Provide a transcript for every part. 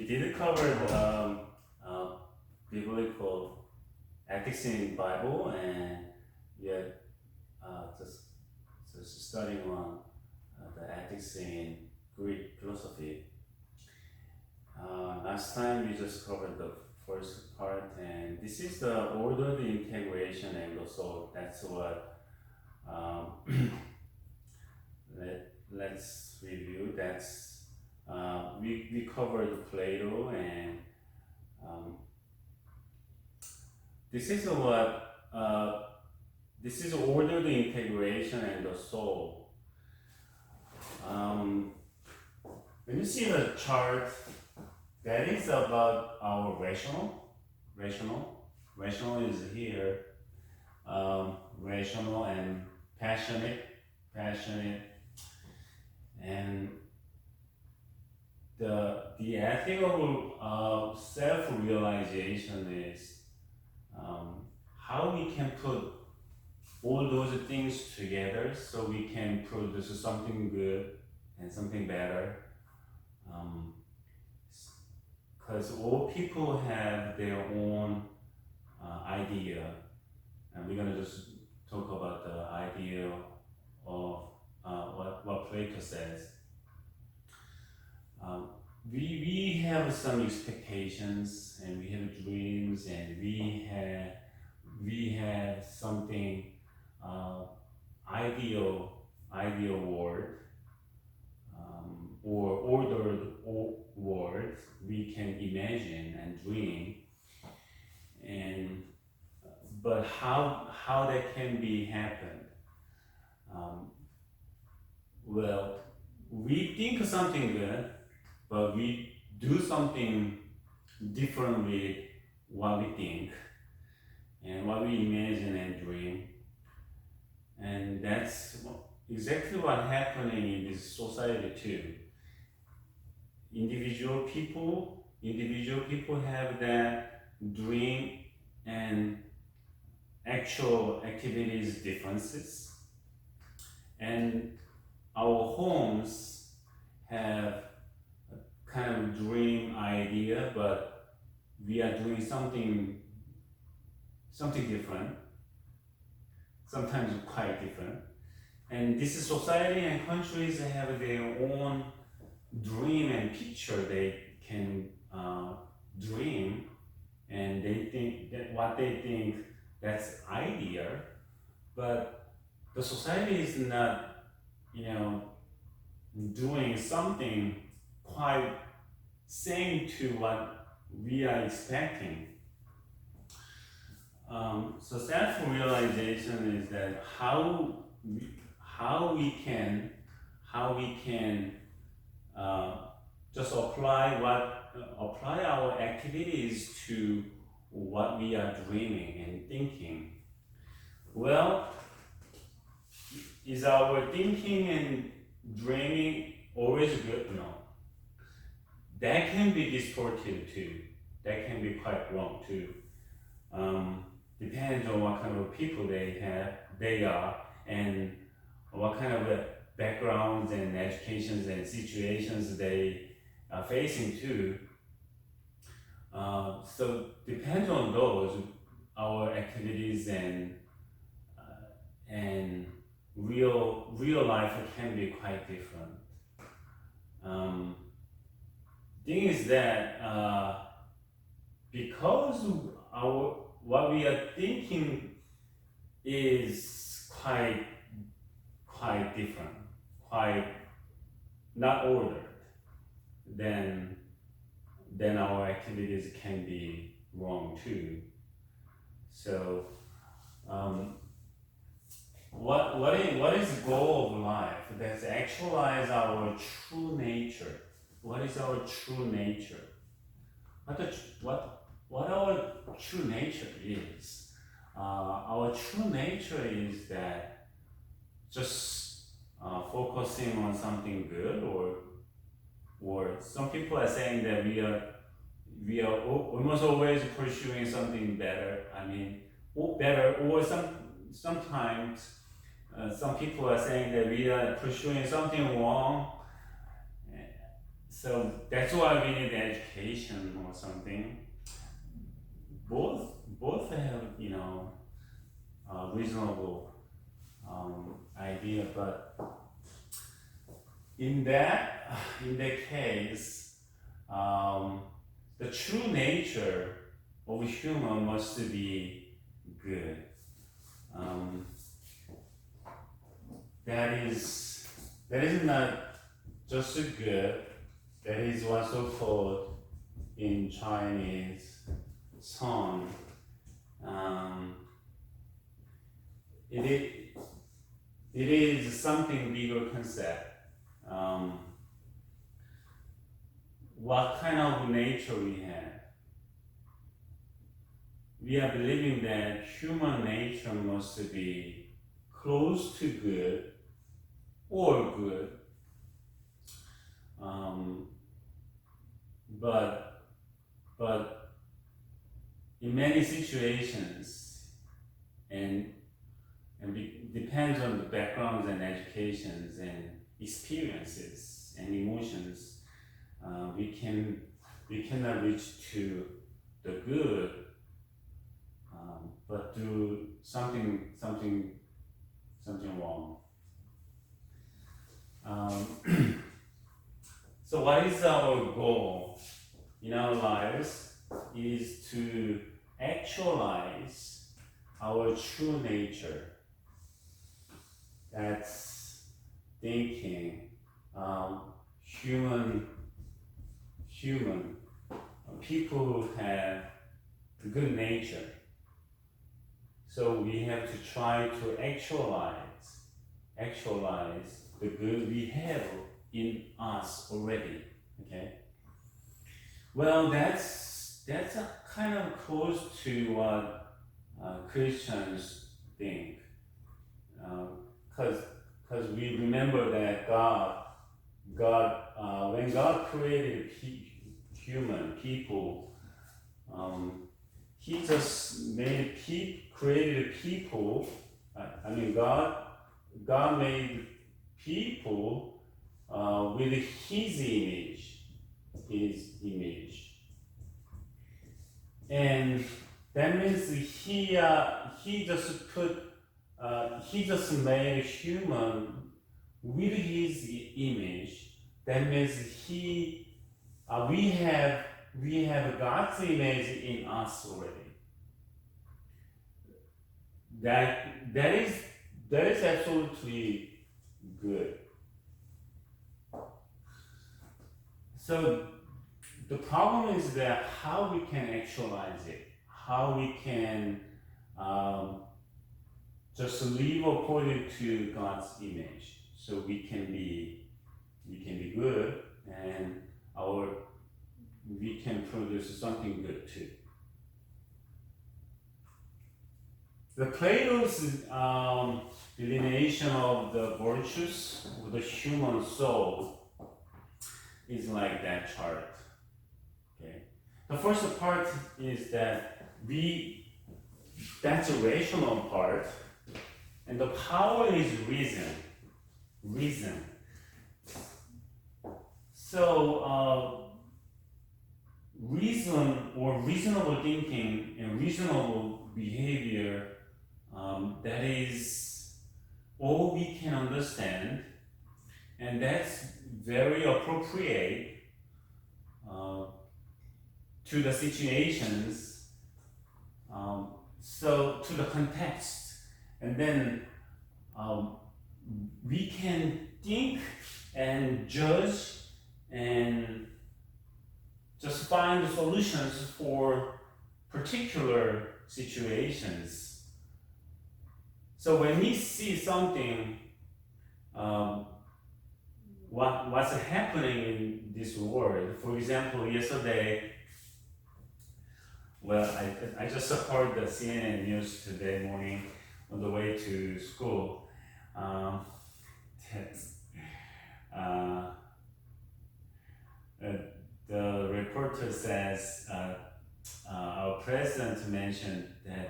did cover biblical ethics in Bible, and yet just studying on the ethics in Greek philosophy. Last time we just covered the first part, and this is the ordered integration angle. So that's what let's review. That's we covered Plato, and this is ordered integration and the soul. When you see the chart, that is about our rational. Rational is here. Rational and passionate, and the ethical self-realization is how we can put all those things together so we can produce something good and something better. Because all people have their own idea, and we're gonna just talk about the idea of what Plato says. We have some expectations, and we have dreams, and we have something ideal world, or ordered world we can imagine and dream, and but how that can be happened? Well, we think something good, but we do something different with what we think and what we imagine and dream, and that's exactly what's happening in this society too. Individual people have that dream and actual activities differences, and our homes have a kind of dream idea, but we are doing something different, sometimes quite different. And this is society and countries have their own dream and picture they can dream, and they think that what they think that's idea, but the society is not, doing something quite same to what we are expecting. So self-realization is that how we can just apply our activities to what we are dreaming and thinking. Well, is our thinking and dreaming always good? No. That can be distorted too. That can be quite wrong too. Depends on what kind of people they are, and what kind of backgrounds and educations and situations they are facing too. So depends on those, our activities and real life can be quite different. Thing is that because what we are thinking is quite different, quite not ordered, then our activities can be wrong too. So what is the goal of life? That's actualize our true nature. What is our true nature? What our true nature is? Our true nature is that just focusing on something good, or some people are saying that we are almost always pursuing something better. Or sometimes some people are saying that we are pursuing something wrong. So that's why we need education or something. Both have, you know, reasonable idea, but in that case, the true nature of a human must be good. That is not just good. That is what's so called in Chinese song. It is something bigger concept. What kind of nature we have? We are believing that human nature must be close to good or good. But in many situations, and depends on the backgrounds and educations and experiences and emotions, we cannot reach to the good, but do something wrong. So what is our goal in our lives is to actualize our true nature. That's thinking, human. People who have good nature. So we have to try to actualize the good we have in us already. Okay. Well, that's a kind of close to what Christians think, because we remember that when God created human people, He just created people. God made people with His image, and that means He just made human with His image. That means we have God's image in us already. That is absolutely good. So the problem is that how we can actualize it, how we can just live according to God's image, so we can be good, and we can produce something good too. The Plato's delineation of the virtues of the human soul is like that chart. Okay. The first part is that that's a rational part, and the power is reason. So reason or reasonable thinking and reasonable behavior, that is all we can understand, and that's very appropriate to the situations, so to the context, and then we can think and judge and just find the solutions for particular situations. So when we see something, what's happening in this world, for example, yesterday, well, I just heard the CNN news today morning on the way to school. The reporter says our president mentioned that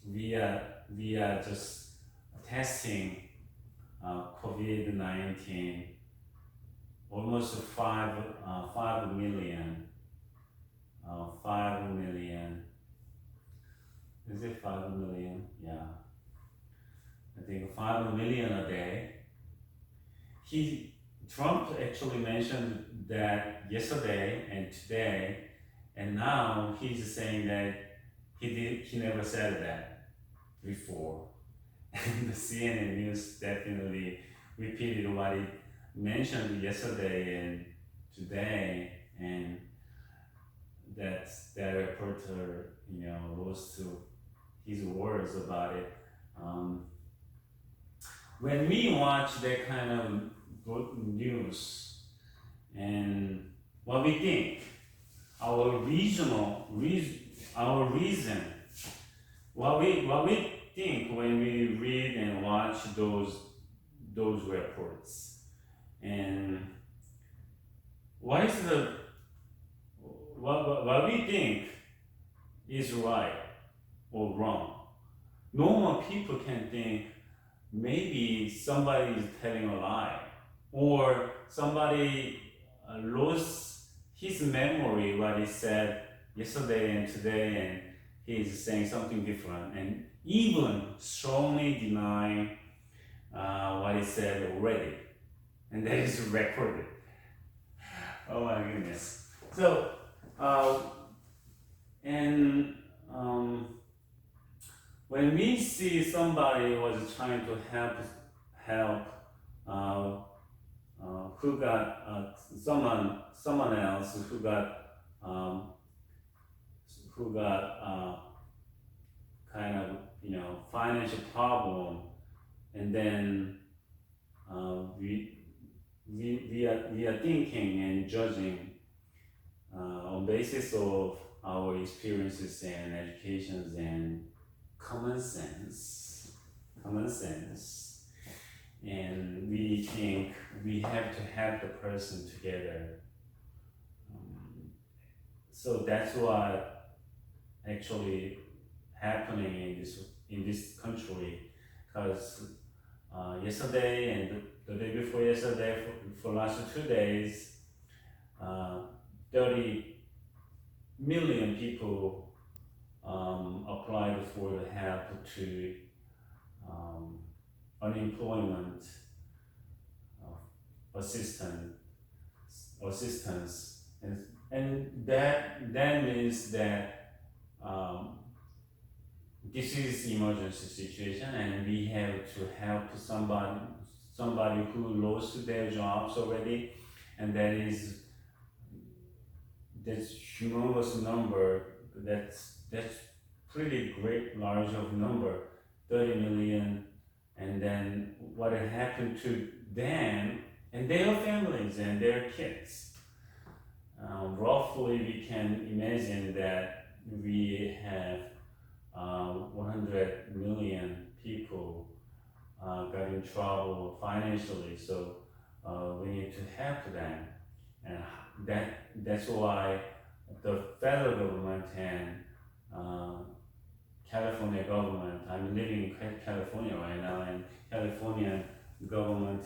we are just testing COVID-19 almost 5 million. 5 million. Is it 5 million? Yeah. I think 5 million a day. Trump actually mentioned that yesterday and today, and now he's saying that he never said that before. And the CNN News definitely repeated what he mentioned yesterday and today, and that reporter, rose to his words about it. When we watch that kind of good news, and what we think, our reason, what we think when we read and watch those reports, and what we think is right or wrong. Normal people can think maybe somebody is telling a lie, or somebody lost his memory, what he said yesterday and today, and he is saying something different, and even strongly denying what he said already, and that is recorded. Oh my goodness. So, when we see somebody was trying to help who got someone else who got kind of financial problem, and then we are thinking and judging on basis of our experiences and educations and common sense, and we think we have to help the person together. So that's what actually happening in this country, because yesterday and the day before yesterday, for last 2 days, 30 million people applied for the help to unemployment assistance, and that means that this is emergency situation, and we have to help somebody who lost their jobs already, and that's humongous number. That's pretty great, large of number, 30 million, and then what happened to them and their families and their kids. Roughly, we can imagine that we have 100 million people got in trouble financially, so we need to help them, and that's why the federal government and California government, I'm living in California right now, and California government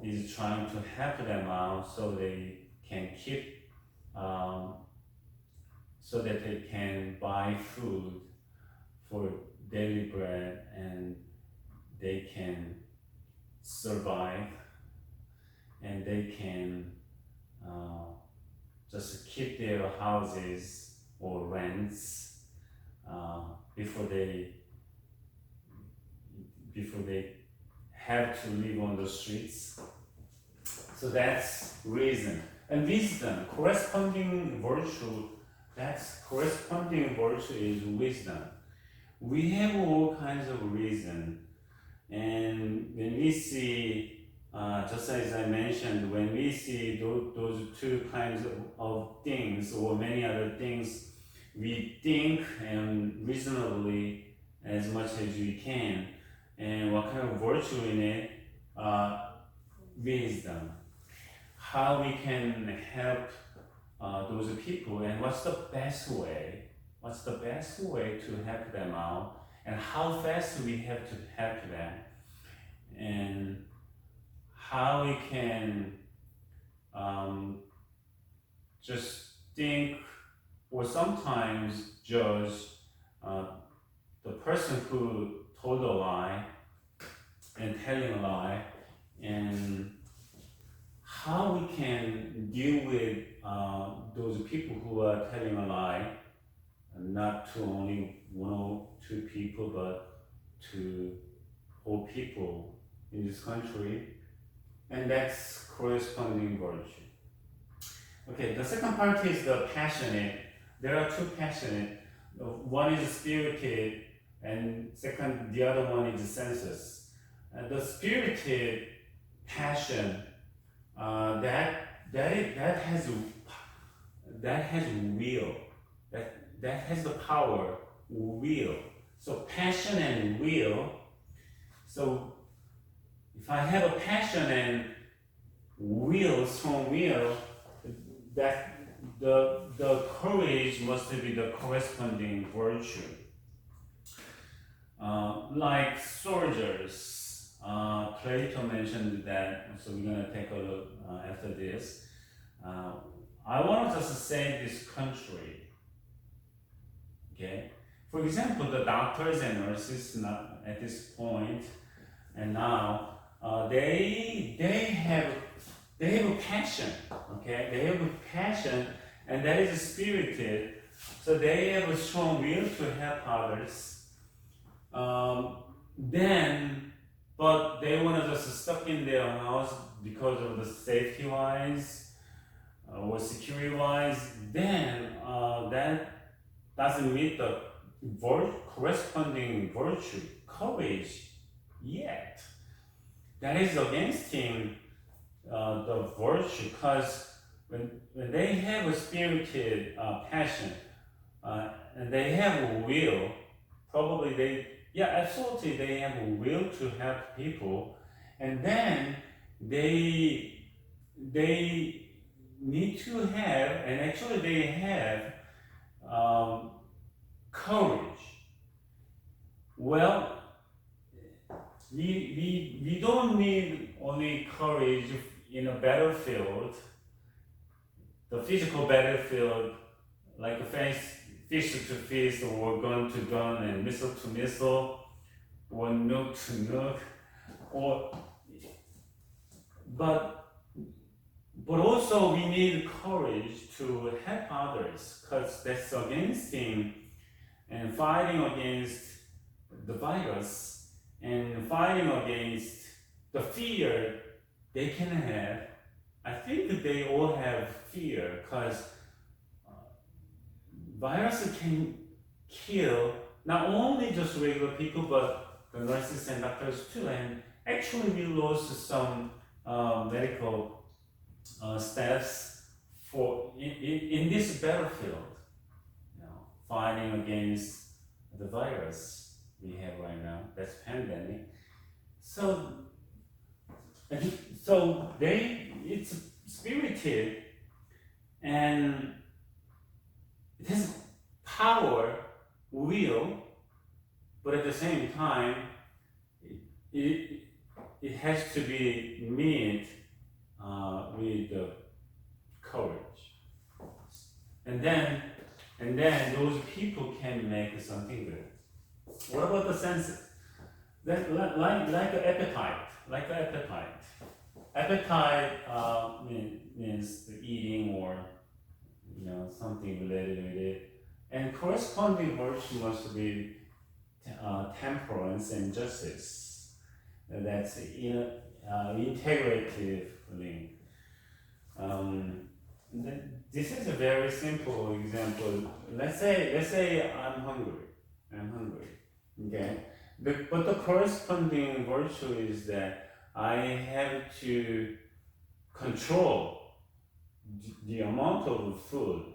is trying to help them out so they can keep, so that they can buy food for daily bread, and they can survive, and they can just keep their houses or rents before they have to live on the streets. So that's reason. And wisdom, corresponding virtue is wisdom. We have all kinds of reason, and when we see, just as I mentioned, when we see those two kinds of things or many other things, we think and reasonably as much as we can. And what kind of virtue in it? Wisdom. How we can help those people, and what's the best way? What's the best way to help them out? And how fast we have to help them? And how we can just think or sometimes judge the person who told a lie and telling a lie, and how we can deal with those people who are telling a lie, not to only one or two people, but to all people in this country, and that's corresponding virtue. Okay, the second part is the passionate. There are two passionate. One is spirited, and second, the other one is sensuous. The spirited passion, that has will, that has the power, will. So passion and will. So if I have a passion and will, strong will, that the courage must be the corresponding virtue. Like soldiers, Plato mentioned that, so we're going to take a look after this. I want to just save this country. Okay? For example, the doctors and nurses not at this point and now, they have a passion, okay? They have a passion, and that is spirited. So they have a strong will to help others. But they want to just stuck in their house because of the safety wise or security wise. Then that doesn't meet the corresponding virtue, courage yet. That is against him. The virtue, because when they have a spirited passion and they have a will, probably absolutely they have a will to help people, and then they need to have, and actually they have courage. Well, we don't need only courage in a battlefield, the physical battlefield, like a fist to fist, or gun to gun, and missile to missile, or nuke to nuke, but also we need courage to help others, because that's against him, and fighting against the virus, and fighting against the fear they can have. I think they all have fear, because virus can kill not only just regular people, but the nurses and doctors too. And actually we lost some medical staffs in this battlefield, fighting against the virus we have right now, that's pandemic. So it's spirited, and it has power, will, but at the same time, it has to be met with the courage, and then those people can make something good. What about the senses? Like an appetite. Appetite means the eating, or something related with it, and corresponding virtue must be temperance and justice. That's integrative link. This is a very simple example. Let's say I'm hungry. Okay, but the corresponding virtue is that I have to control the amount of food.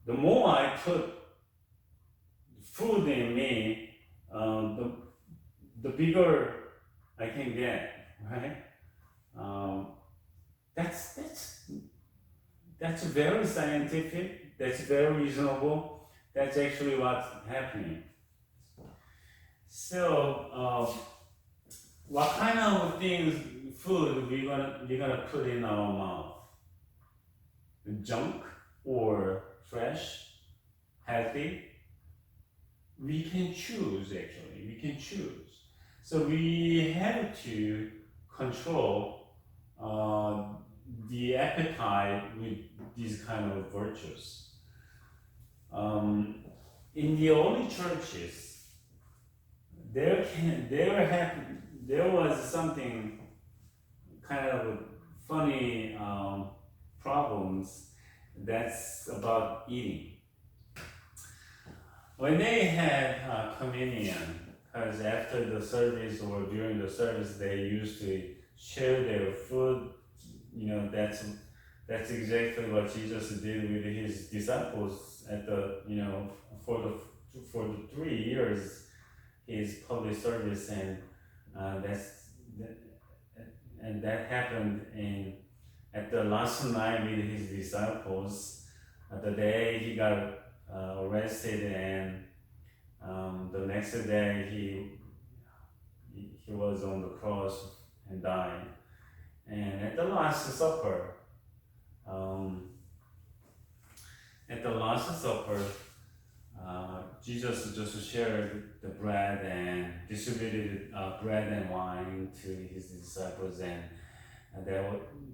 The more I put food in me, the bigger I can get, right? That's very scientific. That's very reasonable. That's actually what's happening. So, what kind of things food we're gonna put in our mouth, junk or fresh, healthy, we can choose actually. We can choose. So we have to control the appetite with these kind of virtues. In the early churches, there was something kind of funny problems that's about eating. When they had communion, because after the service or during the service they used to share their food. That's exactly what Jesus did with his disciples at the for the 3 years his public service, and that happened at the last night with his disciples. The day he got arrested, and the next day he was on the cross and died. And at the Last Supper, Jesus just shared the bread and distributed bread and wine to his disciples, and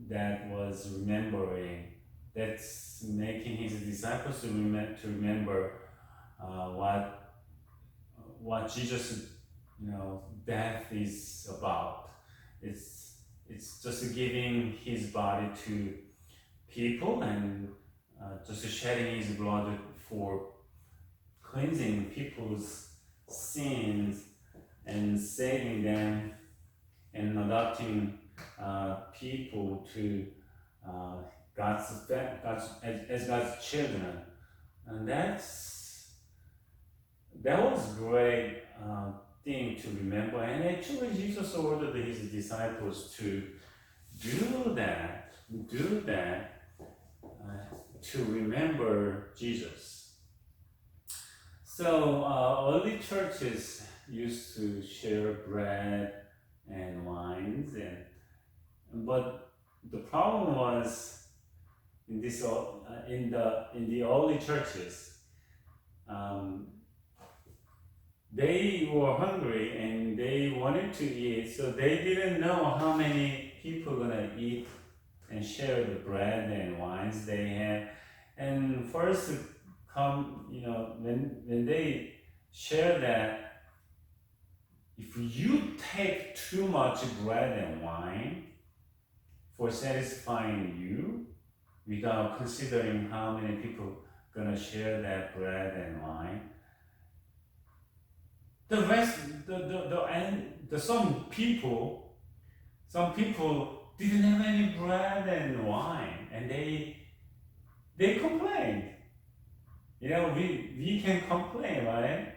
that was remembering. That's making his disciples to remember what Jesus, death is about. It's just giving his body to people, and just shedding his blood for cleansing people's sins and saving them, and adopting people to as God's children. And that was great thing to remember. And actually Jesus ordered his disciples to do that to remember Jesus. So early churches used to share bread and wines, but the problem was in the early churches, they were hungry and they wanted to eat, so they didn't know how many people were gonna eat and share the bread and wines they had. And first when they share that, if you take too much bread and wine for satisfying you without considering how many people gonna share that bread and wine, the rest, some people didn't have any bread and wine, and they complained. We can complain, right?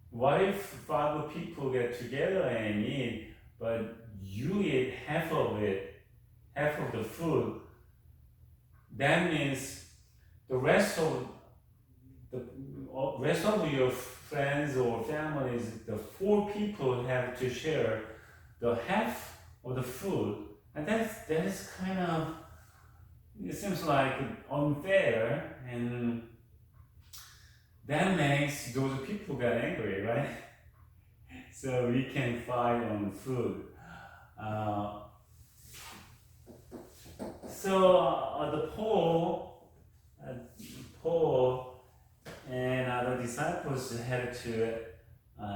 What if 5 people get together and eat, but you eat half of the food? That means the rest of your friends or families, the 4 people have to share the half of the food, and that is kind of, it seems like unfair, and that makes those people get angry, right? So we can fight on food. The Paul and other disciples had to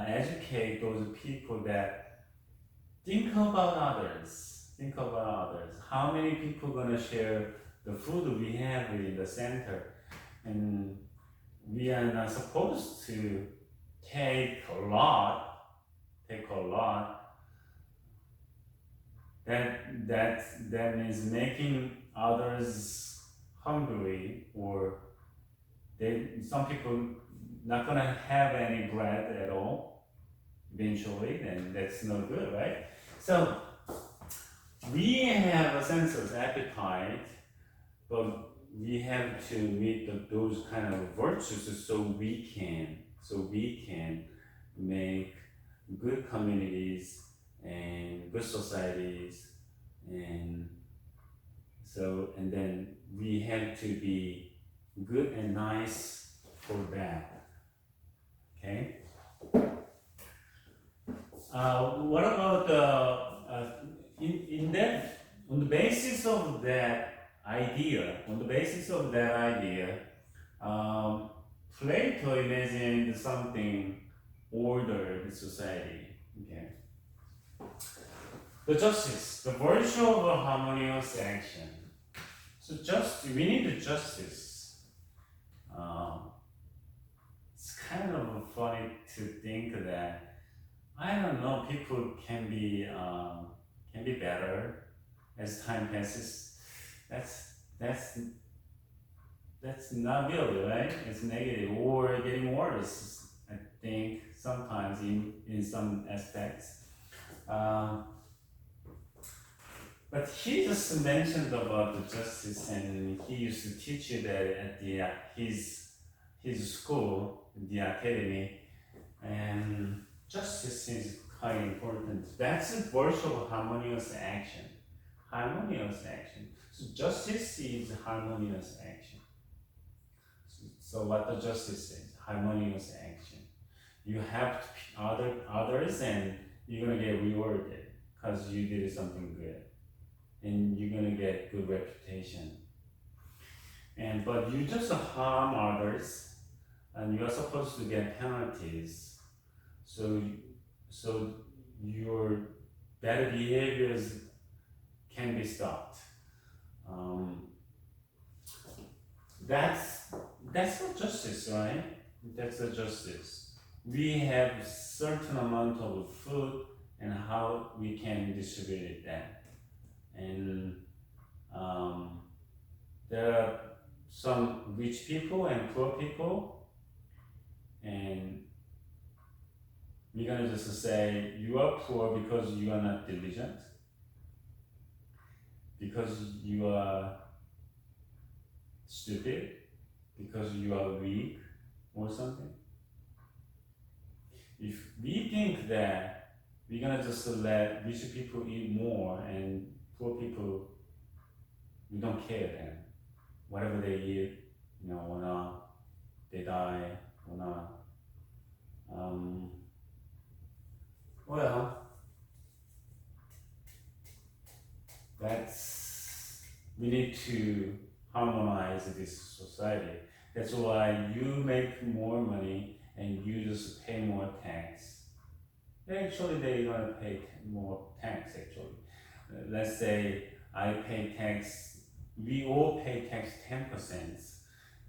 educate those people that think about others. How many people gonna share the food we have in the center? And we are not supposed to take a lot. That means making others hungry, or some people not gonna have any bread at all eventually, and that's no good, right? So we have a sense of appetite, but we have to meet those kind of virtues so we can make good communities and good societies and and then we have to be good and nice for that. Okay. What about in that, on the basis of that idea, Plato imagined something ordered society. Okay. The justice, the virtue of a harmonious action. So we need justice. It's kind of funny to think that, I don't know, people can be better as time passes. That's not really right. It's negative or getting worse. I think sometimes in some aspects. But he just mentioned about the justice, and he used to teach you that at his school, the academy, and justice is quite important. That's a virtue of harmonious action. Harmonious action. So justice is harmonious action. So what the justice is? Harmonious action. You have others, and you're gonna get rewarded because you did something good, and you're gonna get good reputation. But you just harm others, and you are supposed to get penalties. So your bad behaviors can be stopped. That's not justice, right? That's the justice. We have certain amount of food and how we can distribute that. And there are some rich people and poor people, and we're gonna just say you are poor because you are not diligent, because you are stupid, because you are weak or something. If we think that we're gonna just let rich people eat more and poor people, we don't care then. Whatever they eat, or not, they die or not. Well, we need to harmonize this society. That's why you make more money and you just pay more tax. Actually, they're gonna pay more tax actually. Let's say I pay tax, we all pay tax 10%.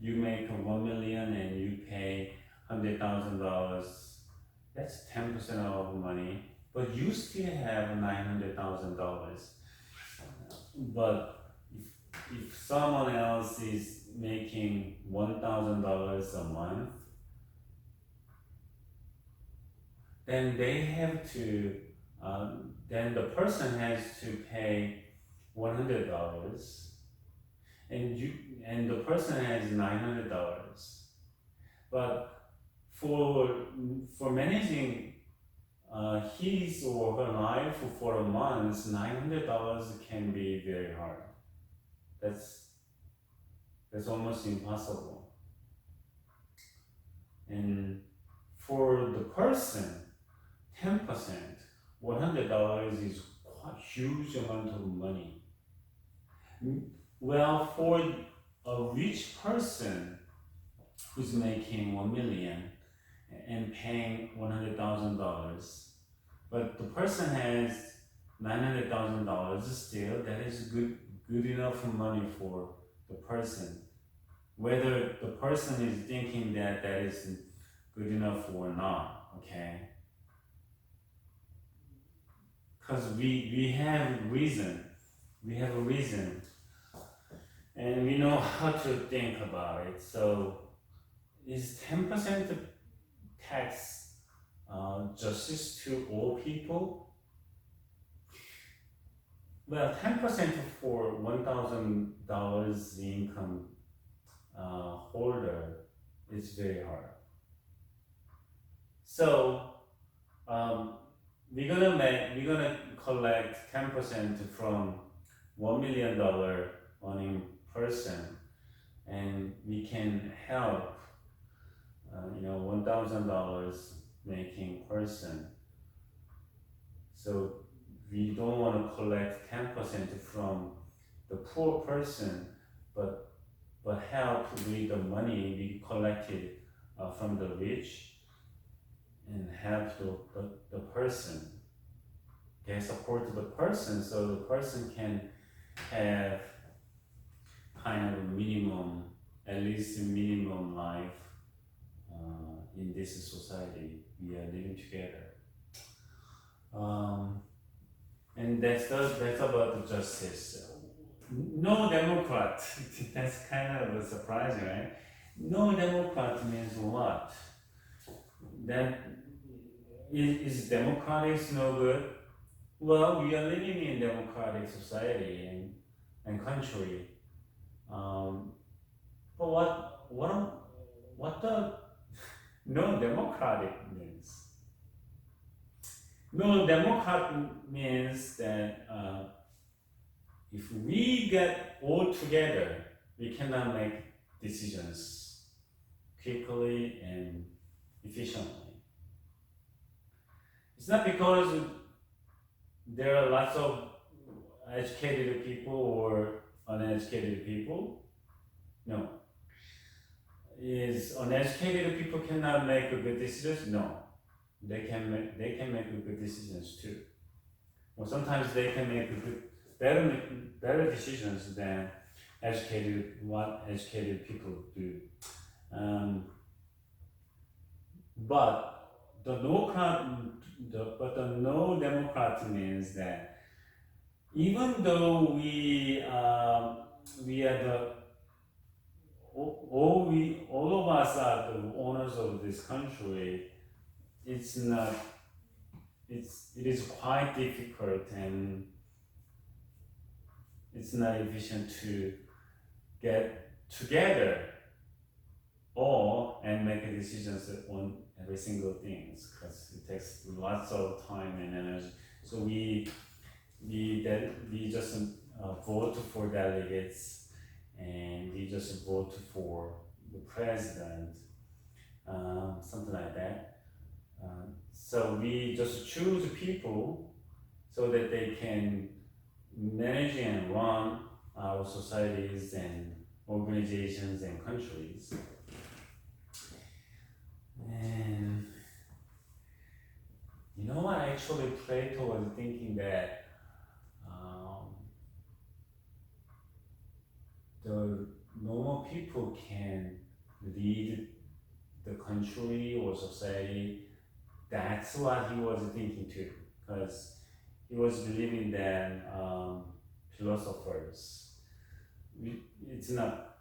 You make 1 million and you pay $100,000. That's 10% of money, but you still have $900,000. But if someone else is making $1,000 a month, then they have to, then the person has to pay $100, and the person has $900. But for managing his or her life for a month, $900 can be very hard. That's almost impossible. And for the person, 10%, $100 is quite huge amount of money. Well, for a rich person who's making 1 million and paying $100,000, but the person has $900,000 still, that is good enough money for the person. Whether the person is thinking that is good enough or not, okay? Because we have a reason, and we know how to think about it. So is 10% tax justice to all people? Well, 10% for $1,000 income holder is very hard. So we're gonna collect 10% from $1 million earning person, and we can help $1,000 making person. So we don't want to collect 10% from the poor person, but help with the money we collected from the rich, and help the person. Okay, support the person, so the person can have kind of a minimum, at least a minimum life in this society we are living together. And that's about the justice. No Democrat. That's kind of surprising, right? No Democrat means what? That is democratic no good? Well, we are living in democratic society and country. But what the no democratic means? No democrat means that if we get all together, we cannot make decisions quickly and efficiently. It's not because there are lots of educated people or uneducated people. No. Is uneducated people cannot make good decisions? No. They can make good decisions too. Well, sometimes they can make better decisions than what educated people do. But the no Democrat means that even though we are all of us are the owners of this country, it is quite difficult and it's not efficient to get together all and make decisions on every single thing, because it takes lots of time and energy. So we just vote for delegates, and we just vote for the president, something like that. So we just choose people so that they can manage and run our societies and organizations and countries. And you know what? Actually, Plato was thinking that the normal people can lead the country or society. That's what he was thinking too, because he was believing that philosophers. It's not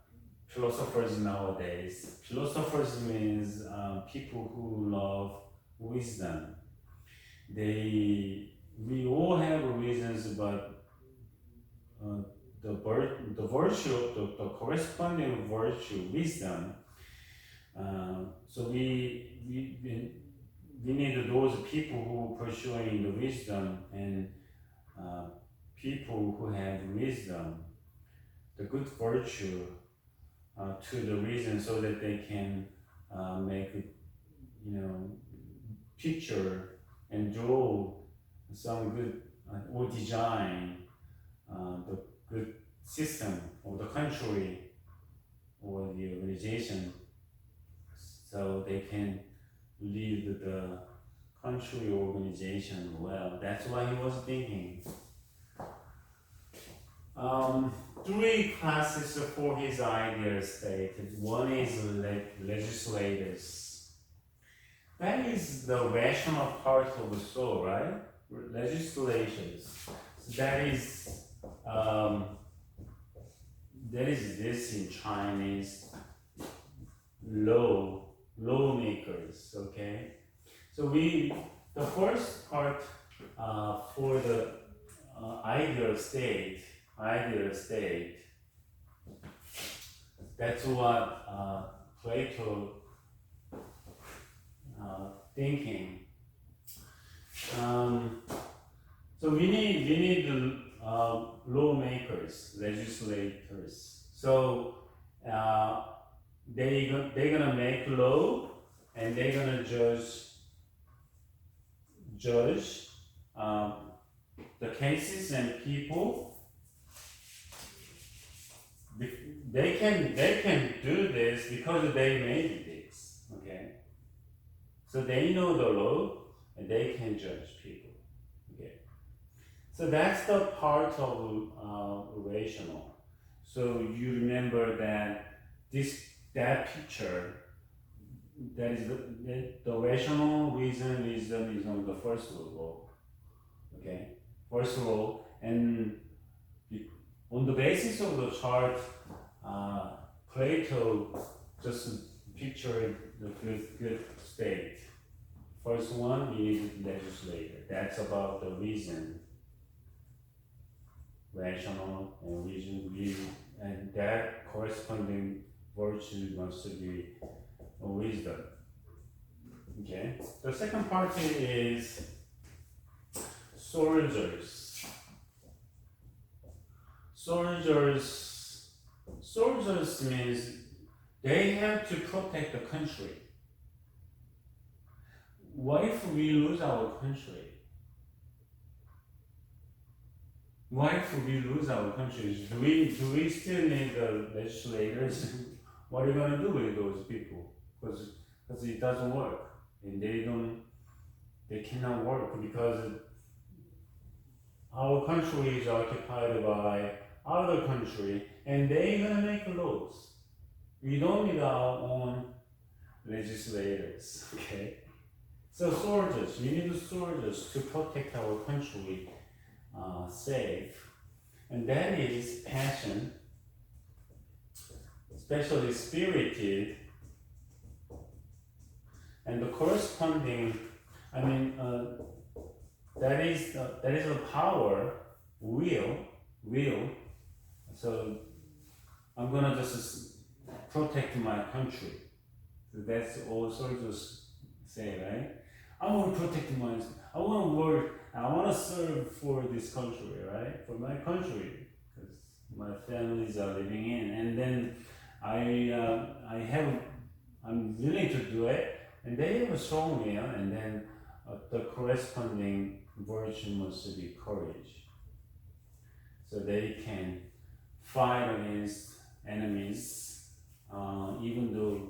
philosophers nowadays. Philosophers means people who love wisdom. We all have reasons, but the virtue, the corresponding virtue, wisdom. So we need those people who are pursuing the wisdom, and people who have wisdom, the good virtue to the reason, so that they can make picture and draw some good or design the good system of the country or the organization, so they can lead the country organization well. That's what he was thinking. 3 classes for his ideas stated. One is legislators. That is the rational part of the soul, right? Legislations. So that is this in Chinese, lawmakers, okay? So the first part for the ideal state, that's what Plato thinking. So we need lawmakers, legislators. So they're gonna make law and they're gonna judge the cases and people. They can do this because they made this. Okay. So they know the law and they can judge people. Okay. So that's the part of rational. So you remember that that picture, that is the rational reason wisdom is on the first row. Okay, first row, and on the basis of the chart, Plato just pictured the good state. First one is legislator. That's about the reason, rational and reason, and that corresponding virtue must be wisdom. Okay. The second part is soldiers. Soldiers means they have to protect the country. What if we lose our country? What if we lose our country? Do we still need the legislators? What are you gonna do with those people? Because it doesn't work, and they cannot work because our country is occupied by other country, and they're gonna make laws. We don't need our own legislators. Okay. So soldiers, we need soldiers to protect our country safe, and that is passion, especially spirited, and the corresponding. I mean, that is a power, will. So I'm gonna just protect my country. So that's all soldiers say, right? I want to protect I want to work, I want to serve for this country, right? For my country, because my families are living in, and then I'm willing to do it, and they have a strong will, and then the corresponding virtue must be courage. So they can fight against enemies, even though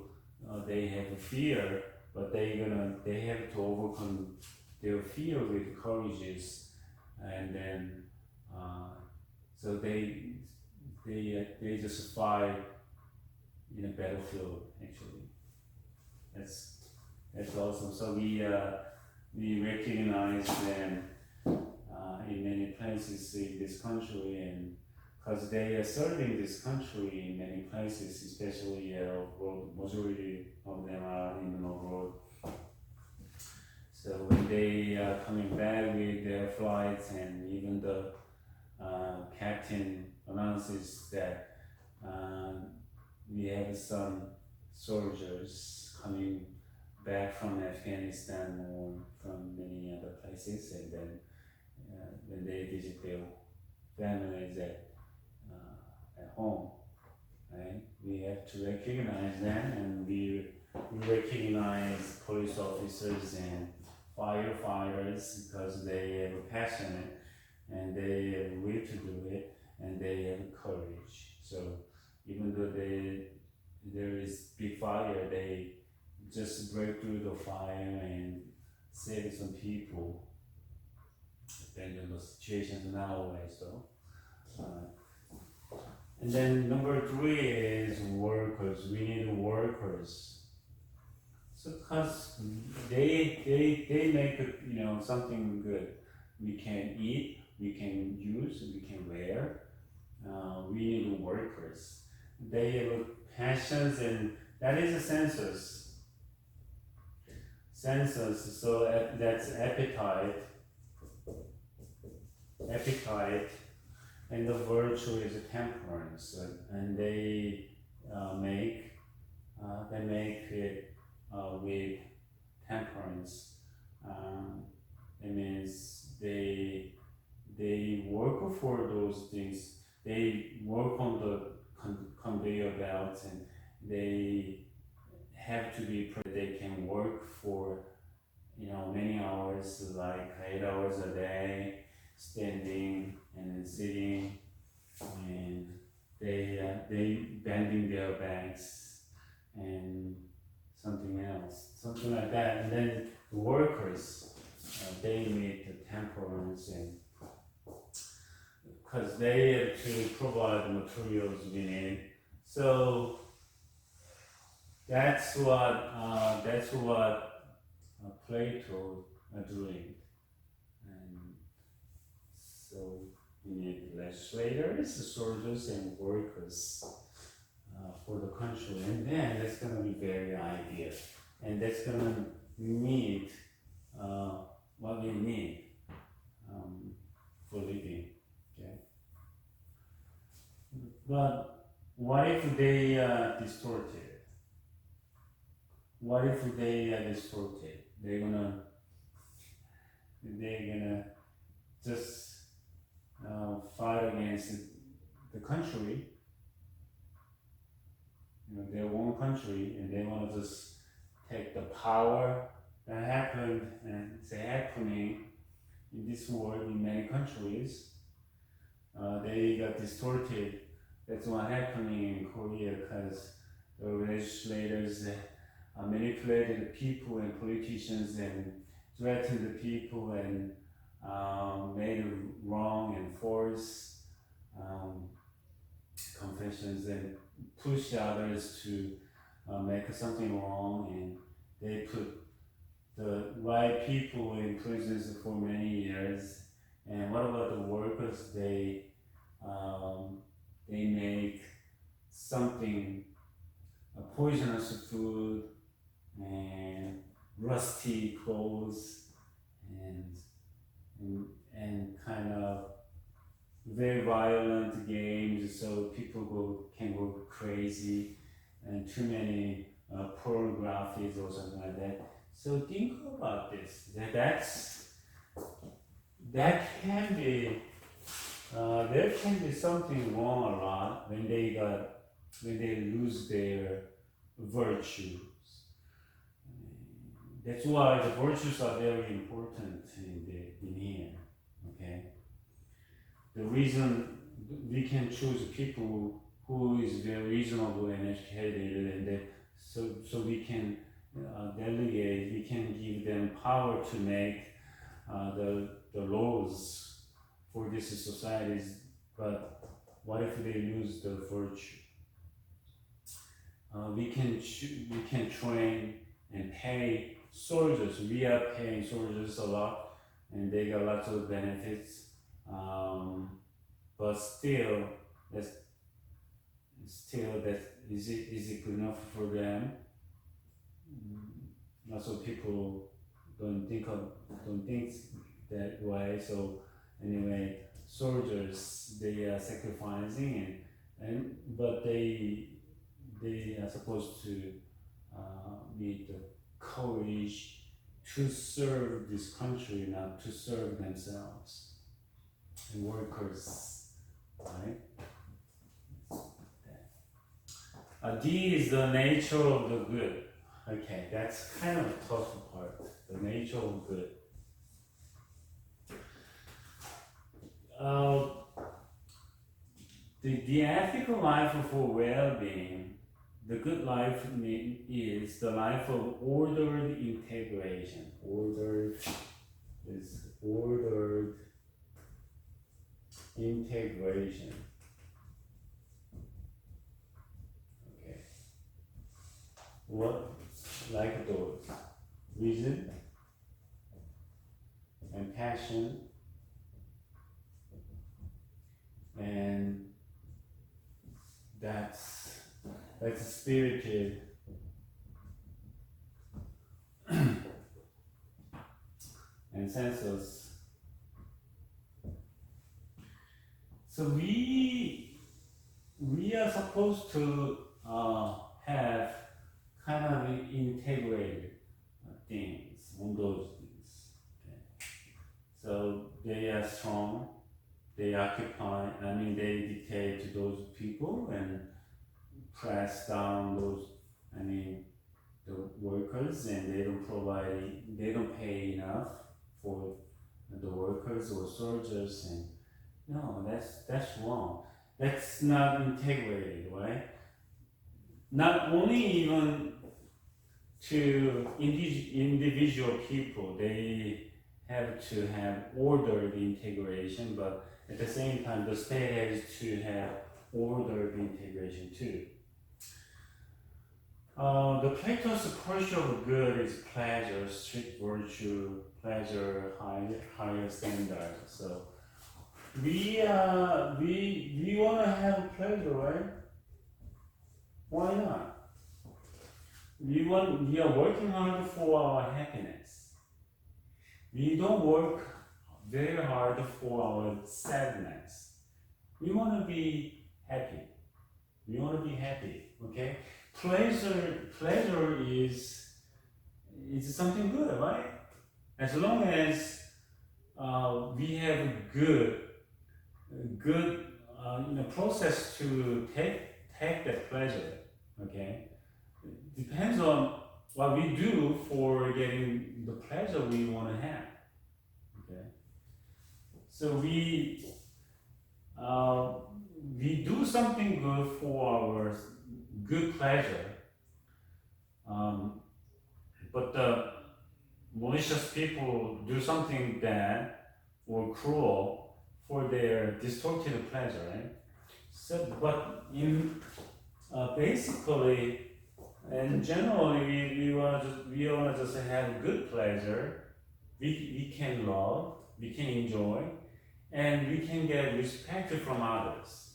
they have fear, but they have to overcome their fear with courages, and then so they just fight in a battlefield. Actually, that's awesome. So we recognize them in many places in this country, and because they are serving this country in many places, especially abroad. Majority of them are in abroad. So when they are coming back with their flights, and even the captain announces that we have some soldiers coming back from Afghanistan or from many other places, and then when they visit their families at home, right? We have to recognize them, and we recognize police officers and firefighters because they have a passion and they have a will to do it, and they have courage. So even though there is big fire, they just break through the fire and save some people, depending on the situations nowadays. So. And then number 3 is workers. We need workers. So because they make something good. We can eat, we can use, we can wear. We need workers. They have passions, and that is a census. So that's appetite, and the virtue is temperance, and they make it with temperance, It means they work for those things. They work on the conveyor belts, and they have to be they can work for many hours, like 8 hours a day, standing and then sitting, and they bending their backs and something like that. And then the workers, they meet the temperance, and because they actually provide the materials we need. So that's what Plato are doing. And so we need legislators, soldiers, and workers for the country, and then that's going to be very ideal, and that's going to meet what we need for living. Okay, but what if they distort it? What if they distort it? They're gonna just fight against the country, their own country, and they want to just take the power that happened and it's happening in this world in many countries. They got distorted. That's what happening in Korea, because the legislators manipulated the people and politicians and threatened the people and made wrong and false confessions and pushed others to make something wrong, and they put the right people in prisons for many years. And what about the workers? They make something, a poisonous food and rusty clothes and kind of very violent games, so people can go crazy, and too many pornographies or something like that. So think about this. That can be there can be something wrong a lot when they lose their virtues. That's why the virtues are very important in here. Okay. The reason we can choose people who is very reasonable and educated, and so we can delegate. We can give them power to make the laws for these societies. But what if they lose the virtue? We can train and pay soldiers. We are paying soldiers a lot, and they got lots of benefits. But still, is it good enough for them? Lots of people don't think that way. So anyway, soldiers, they are sacrificing, but they are supposed to need the courage to serve this country, not to serve themselves. And workers, right? D is the nature of the good. Okay, that's kind of a tough part. The nature of good. The ethical life for well-being, the good life is the life of ordered integration. Ordered integration. Okay. What, like those? Reason and passion and that's spirited and senseless. So we are supposed to have kind of integrated things on those things. Okay. So they are strong, they occupy, they dictate to those people and press down those, the workers, and they don't pay enough for the workers or soldiers, and no, that's wrong. That's not integrated, right? Not only even to individual people, they have to have ordered integration, but at the same time, the state has to have ordered integration too. The Plato's pursuit of good is pleasure, strict virtue, pleasure, higher standard. So we want to have pleasure, right? Why not? We are working hard for our happiness. We don't work very hard for our sadness. We want to be happy. We want to be happy, okay? Pleasure is something good, right? As long as we have a good process to take that pleasure, okay? It depends on what we do for getting the pleasure we want to have, okay? So we do something good for our good pleasure, but the malicious people do something bad or cruel for their distorted pleasure, right? So, but basically, and generally, we want to just have good pleasure. We can love, we can enjoy, and we can get respect from others.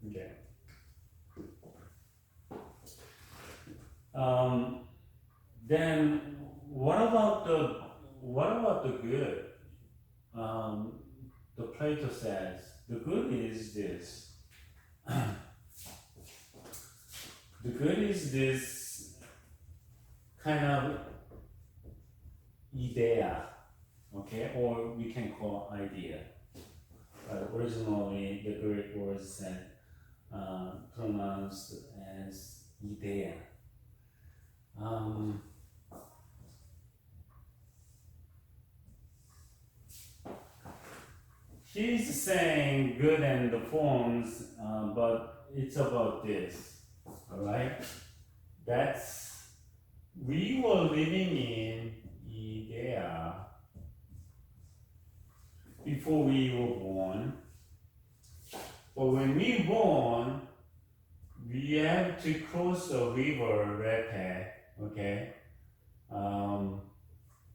Okay. Then what about the good? The Plato says the good is this. The good is this kind of idea, okay, or we can call idea. Originally, the Greek was pronounced as idea. He's saying good and the forms, but it's about this, all right? We were living in idea before we were born, but when we were born, we have to cross the river Rete, okay?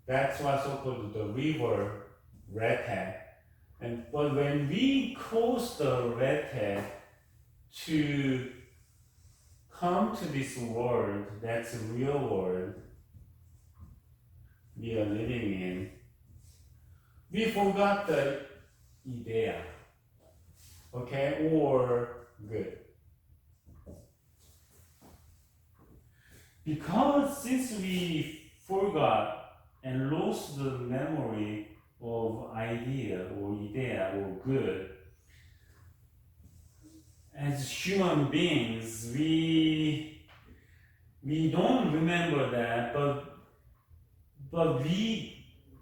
That's what's called the river Rete. But when we cross the Rete to come to this world, that's a real world we are living in, we forgot the idea, okay, or good. Because since we forgot and lost the memory of idea or good, as human beings, we don't remember that, but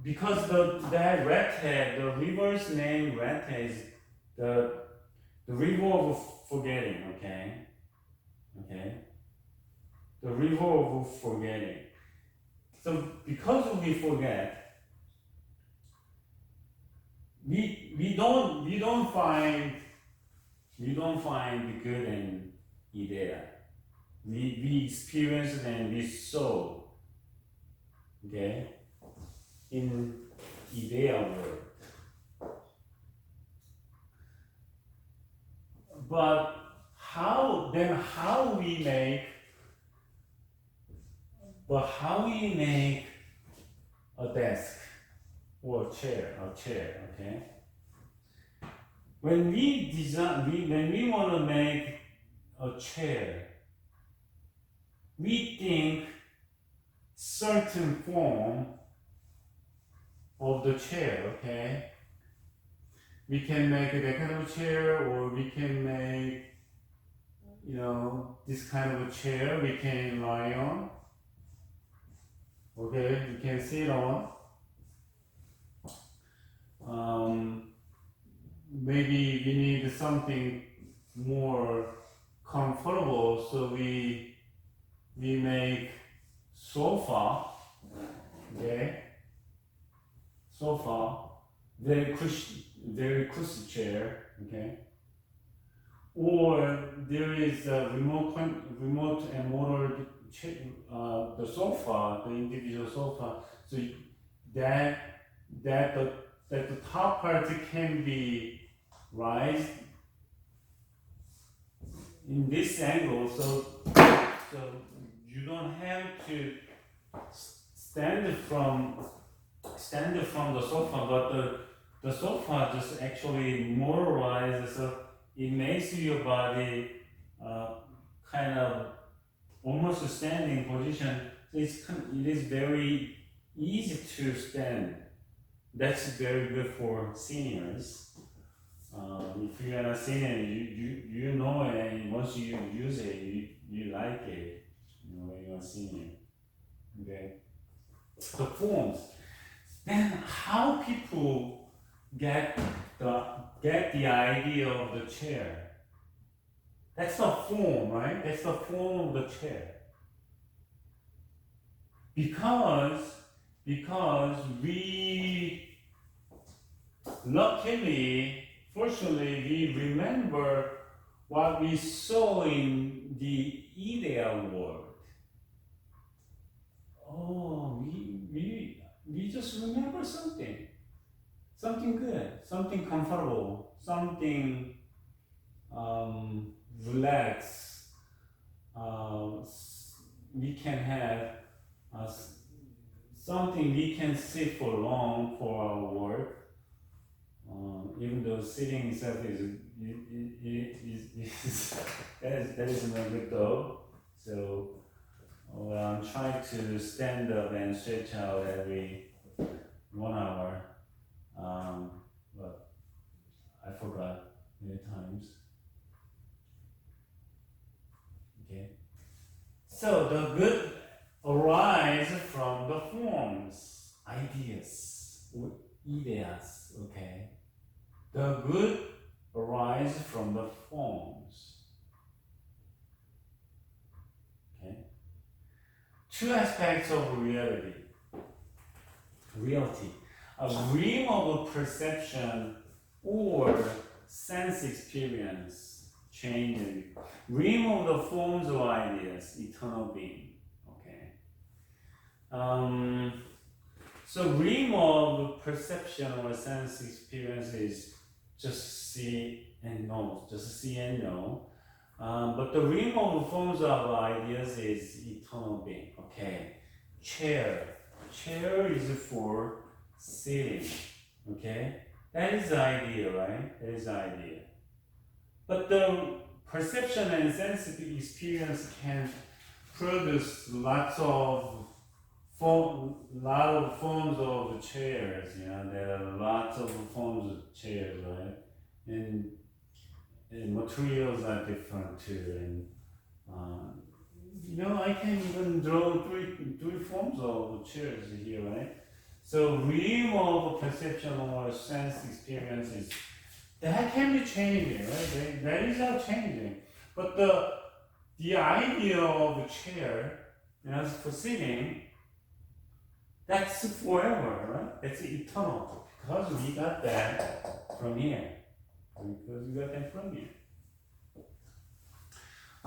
because that Rete, the river's name Rete is the river of forgetting, okay? The river of forgetting. So because we forget, we don't find the good in idea. We experience it and we saw, okay, in idea world. But how we make a desk or a chair, okay? When we want to make a chair, we think certain form of the chair, okay? We can make that kind of chair, or we can make, you know, this kind of a chair we can lie on. Okay, we can sit on. Maybe we need something more comfortable, so we make sofa. Okay, sofa, very cushy chair. Okay, or there is a remote and motor the sofa, the individual sofa, so that the top part can be raised in this angle, so you don't have to stand from the sofa, but the sofa just actually motorized, so it makes your body kind of almost a standing position. So it is very easy to stand. That's very good for seniors. If you are a senior, you know it, and once you use it, you like it. You know, when you're a senior. Okay. The forms. Then how people get the idea of the chair? That's the form, right? That's the form of the chair. Because we luckily, fortunately, we remember what we saw in the ideal world. Oh, we just remember something good, something comfortable, something relaxed. We can have something we can sit for long for our work. Even though sitting itself that is not good though. So I'm trying to stand up and stretch out every 1 hour, but I forgot many times. Okay. So the good arise from the forms, ideas, okay. The good arise from the forms. Okay. Two aspects of reality. A realm of perception or sense experience, changing. Realm of the forms of ideas, eternal being. Okay. So realm of perception or sense experience is just see and know, but the realm of forms of ideas is eternal being. Okay. Chair is for sitting. Okay. That is the idea, right? That is the idea. But the perception and sensitive experience can produce lots of forms of chairs. You know, there are lots of forms of chairs, right? And materials are different too. And you know, I can even draw three forms of chairs here, right? So realm of perception or sense experiences, that can be changing, right? That is not changing. But the idea of a chair, you know, for sitting, that's forever, right? That's eternal. Because we got that from here.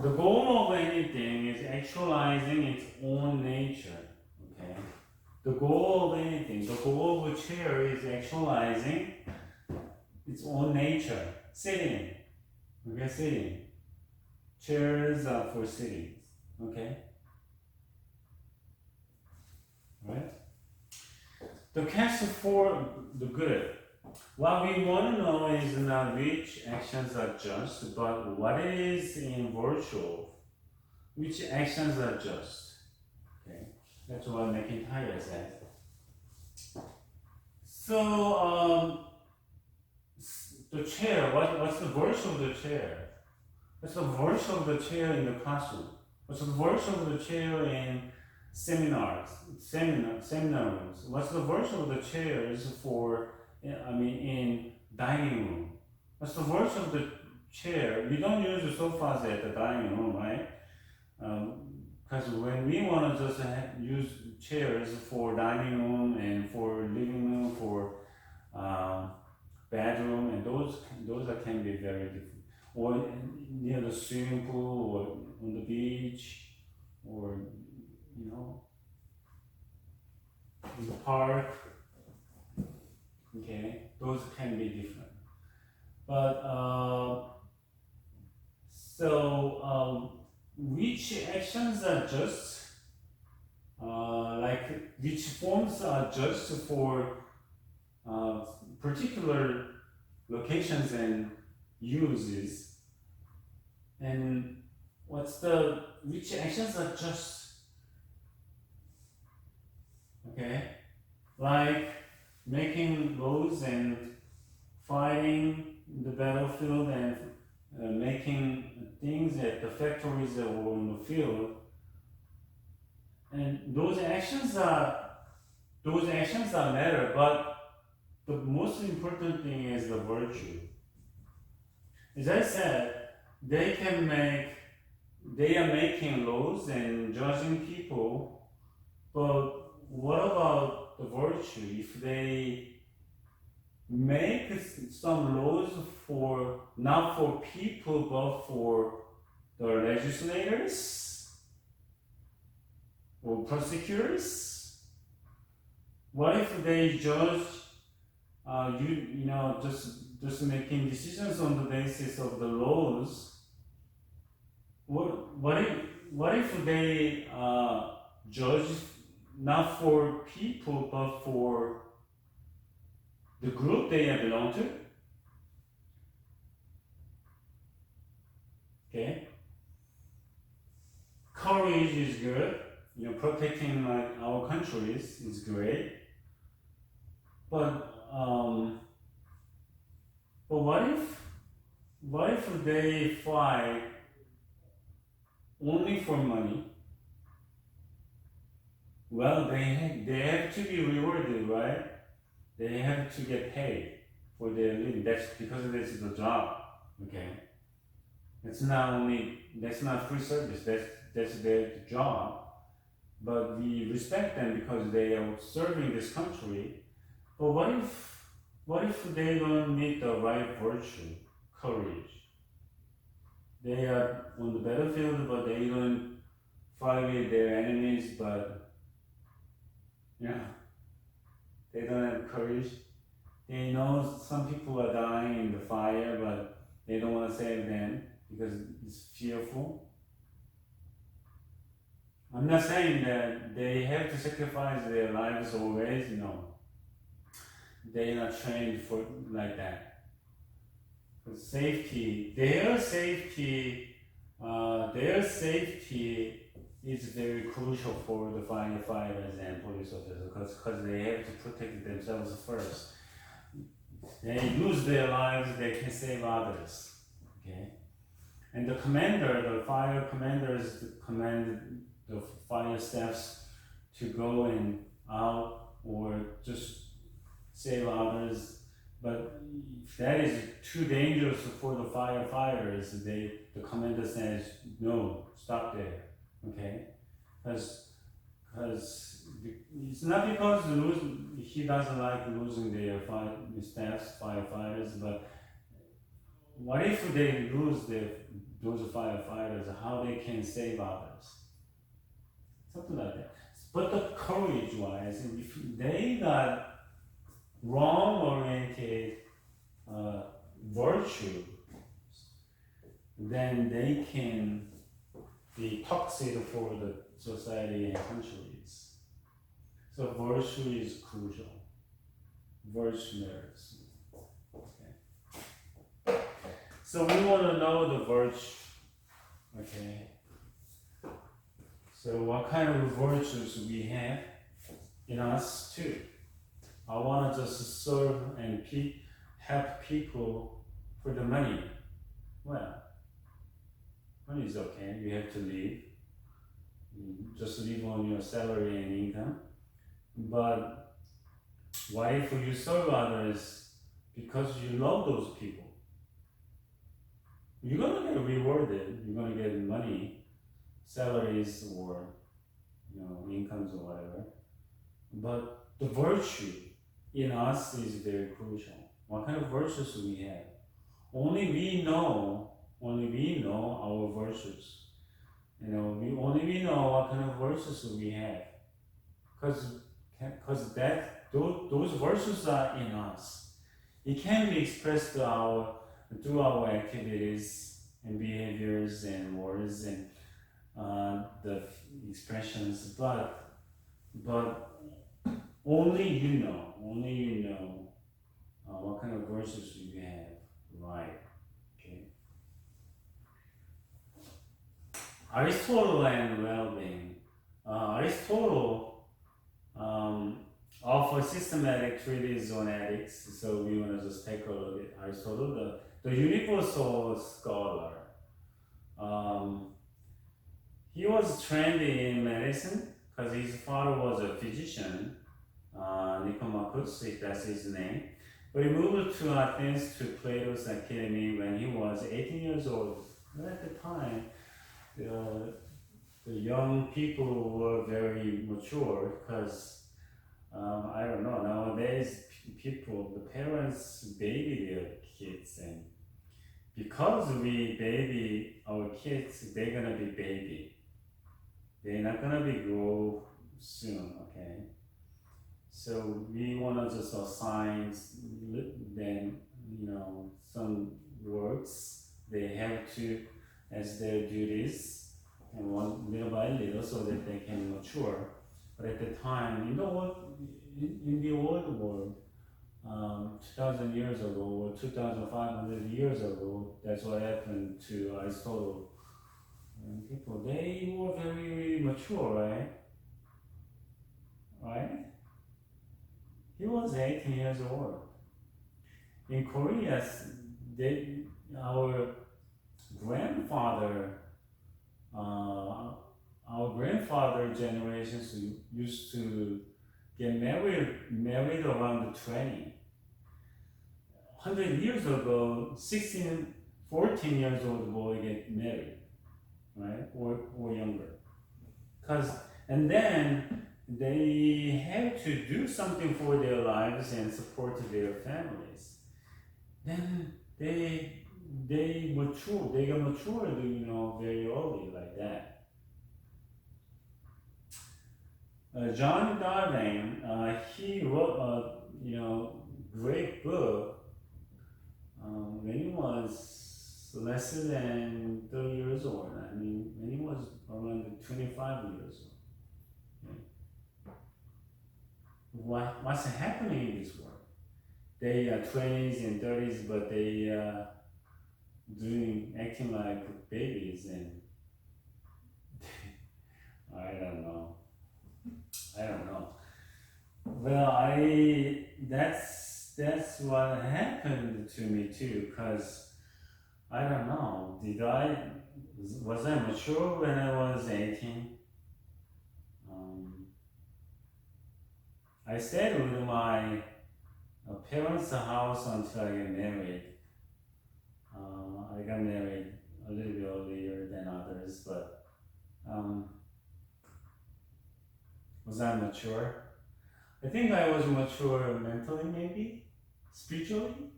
The goal of anything is actualizing its own nature. Okay? The goal of a chair is actualizing its own nature. Sitting. Okay, sitting. Chairs are for sitting. Okay? Right? The cast for the good. What we want to know is not which actions are just, but what is in virtue of which actions are just. Okay? That's what McIntyre says. So the chair. What's the virtue of the chair? What's the virtue of the chair in the classroom? What's the virtue of the chair in seminar rooms? What's the virtue of the chairs in dining room? What's the virtue of the chair? We don't use the sofas at the dining room, right? Because when we want to just use chairs for dining room and for living room, for bedroom, and those can be very different. Or near the swimming pool, or on the beach, or in the park. Okay, those can be different. But which actions are just which forms are just for particular locations and uses, and which actions are just, okay, like making laws and fighting in the battlefield and making things at the factories or in the field, and those actions are matter, but the most important thing is the virtue. As I said, they are making laws and judging people, but what about the virtue? If they make some laws not for people but for the legislators or prosecutors, what if they judge just making decisions on the basis of the laws? What if they judge not for people but for the group they belong to? Okay. Courage is good. Protecting our countries is great. But what if they fight only for money? Well, they have to be rewarded, right? They have to get paid for their living. That's because this is the job. Okay. That's not free service. That's their job. But we respect them because they are serving this country. But what if they don't need the right virtue, courage? They are on the battlefield, but they don't fight with their enemies, but they don't have courage. They know some people are dying in the fire, but they don't want to save them because it's fearful. I'm not saying that they have to sacrifice their lives always, They're not trained for like that. But their safety is very crucial for the firefighters and police officers because they have to protect themselves first. They lose their lives, they can save others. Okay? And the fire commanders command the fire staffs to go and out or just save others. But if that is too dangerous for the firefighters, the commander says, no, stop there. Okay? Because it's not because he doesn't like losing their firefighters, but what if they lose those firefighters, how they can save others? Something like that. But the courage-wise, if they got wrong-oriented virtue, then they can be toxic for the society and countries. So virtue is crucial. Virtue matters. Okay. So we want to know the virtue. Okay. So what kind of virtues we have in us too? I want to just serve and help people for the money. Well, money is okay. You have to live. Just live on your salary and income. But what if you serve others because you love those people? You're gonna get rewarded. You're gonna get money, salaries, or incomes or whatever. But the virtue in us is very crucial. What kind of virtues do we have? Only we know our virtues. Only we know what kind of virtues we have. Because those virtues are in us. It can be expressed through our activities and behaviors and words and the expressions, but only you know what kind of virtues you have, right? Okay. Aristotle and well-being. Aristotle offers systematic treatise on ethics, so we want to just take a look at Aristotle, the universal scholar. He was trained in medicine because his father was a physician, Nicomachus, if that's his name. But he moved to Athens to Plato's academy when he was 18 years old. But at the time, the young people were very mature because, I don't know, nowadays the parents baby their kids, and because we baby our kids, they're gonna be baby. They're not gonna be grow soon, okay? So we wanna just assign them, some works they have to as their duties, and one little by little so that they can mature. But at the time, in the old world, 2,000 years ago or 2,500 years ago, that's what happened to Aristotle. And people, they were very mature, right? Right? He was 18 years old. In Korea, our grandfather generations used to get married around 20. 100 years ago, 16, 14 years old boy get married, right? Or younger. And then they have to do something for their lives and support their families. Then they got matured, very early like that. John Darwin, he wrote a great book when he was less than 30 years old. I mean, when he was around 25 years old. Okay. What's happening in this world? They are 20s and 30s, but they acting like babies, and I don't know. Well, that's what happened to me too, because I don't know. Was I mature when I was 18? I stayed with my parents' house until I got married. I got married a little bit earlier than others, but was I mature? I think I was mature mentally, maybe spiritually.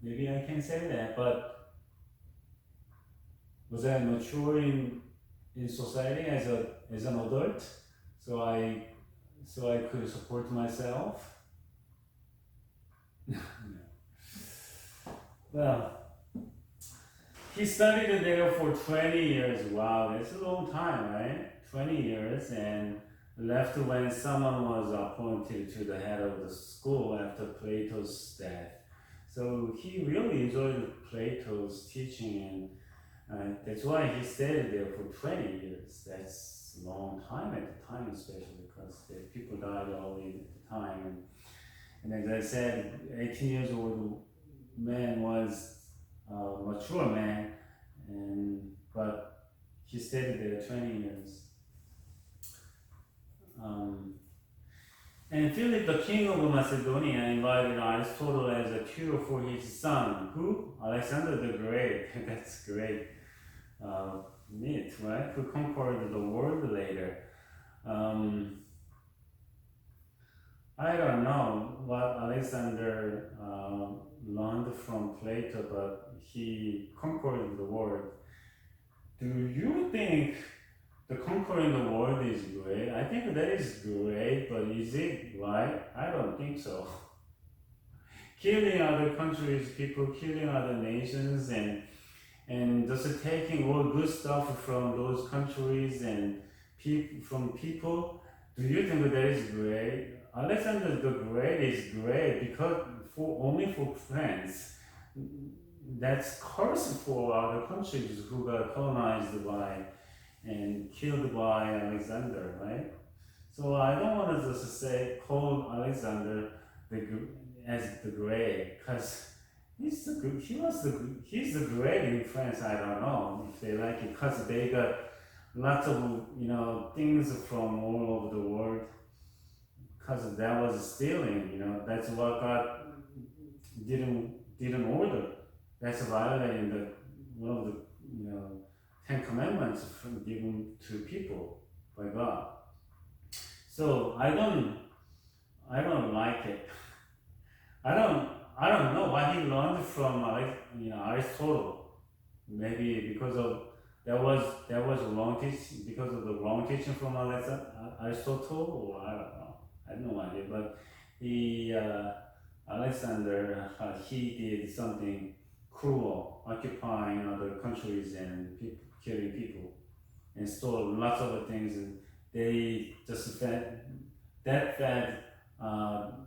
Maybe I can say that, but was I mature in society as an adult? So I could support myself. Well, he studied there for 20 years. Wow, that's a long time, right? 20 years, and left when someone was appointed to the head of the school after Plato's death. So he really enjoyed Plato's teaching, and that's why he stayed there for 20 years. That's it's a long time at the time, especially because the people died early at the time. And as I said, 18 years old man was a mature man, but he stayed there 20 years. And Philip, the king of Macedonia, invited Aristotle as a tutor for his son. Who? Alexander the Great. That's great. Neat, right? Who conquered the world later. I don't know what Alexander learned from Plato, but he conquered the world. Do you think the conquering the world is great? I think that is great, but is it right? I don't think so. Killing other countries, people killing other nations, and just taking all good stuff from those countries and from people. Do you think that is great? Alexander the Great is great because only for France. That's curse for other countries who got colonized by and killed by Alexander, right? So I don't want to just say call Alexander as the Great because he's the great in France. I don't know if they like it because they got lots of things from all over the world. Because that was stealing, that's what God didn't order. That's violating one of the 10 commandments given to people by God. So I don't like it. I don't know what he learned from Aristotle. Maybe because of that was wrong teaching, because of the wrong teaching from Aristotle, or I don't know. I have no idea, but Alexander, he did something cruel, occupying other countries and killing people, and stole lots of things, and they just fed